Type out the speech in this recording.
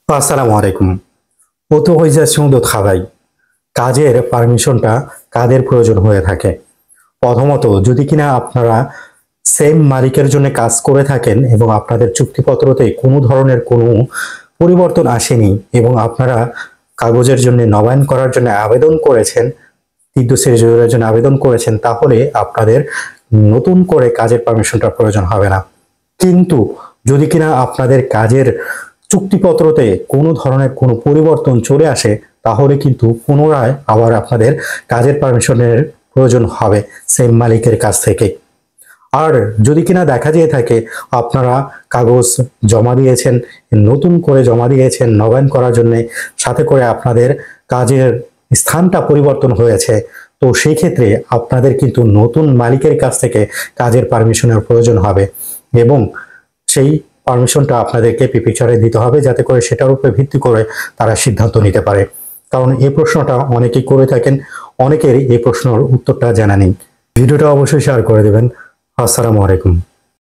আসসালামু আলাইকুম। অটোরাইজেশন de travail কাজের পারমিশনটা কাদের প্রয়োজন হয়ে থাকে? প্রথমত যদি কিনা আপনারা সেম মালিকের জন্য কাজ করে থাকেন এবং আপনাদের চুক্তিপত্রতে কোনো ধরনের কোনো পরিবর্তন আসেনি এবং আপনারা কাগজের জন্য নবায়ন করার জন্য আবেদন করেছেন, বিদ্যুৎ সেচের জন্য আবেদন করেছেন, তাহলে আপনাদের নতুন করে কাজের পারমিশনটার প্রয়োজন হবে না। কিন্তু যদি কিনা আপনাদের কাজের চুক্তিপত্রতে কোনো ধরনের কোনো পরিবর্তন চলে আসে, তাহলে কিন্তু পুনরায় আবার আপনাদের কাজের পারমিশনের প্রয়োজন হবে সেম মালিকের কাছ থেকে। আর যদি কিনা দেখা যেয়ে থাকে আপনারা কাগজ জমা দিয়েছেন, নতুন করে জমা দিয়েছেন নবায়ন করার জন্য, সাথে করে আপনাদের কাজের স্থানটা পরিবর্তন হয়েছে, তো সেই ক্ষেত্রে আপনাদের কিন্তু নতুন মালিকের কাছ থেকে কাজের পারমিশনের প্রয়োজন হবে এবং সেই পারমিশনটা আপনাদেরকে পিপিচারে দিতে হবে, যাতে করে সেটার উপরে ভিত্তি করে তারা সিদ্ধান্ত নিতে পারে। কারণ এই প্রশ্নটা অনেকেই করে থাকেন, অনেকেরই এই প্রশ্নের উত্তরটা জানা নেই। ভিডিওটা অবশ্যই শেয়ার করে দেবেন। আসসালামু আলাইকুম।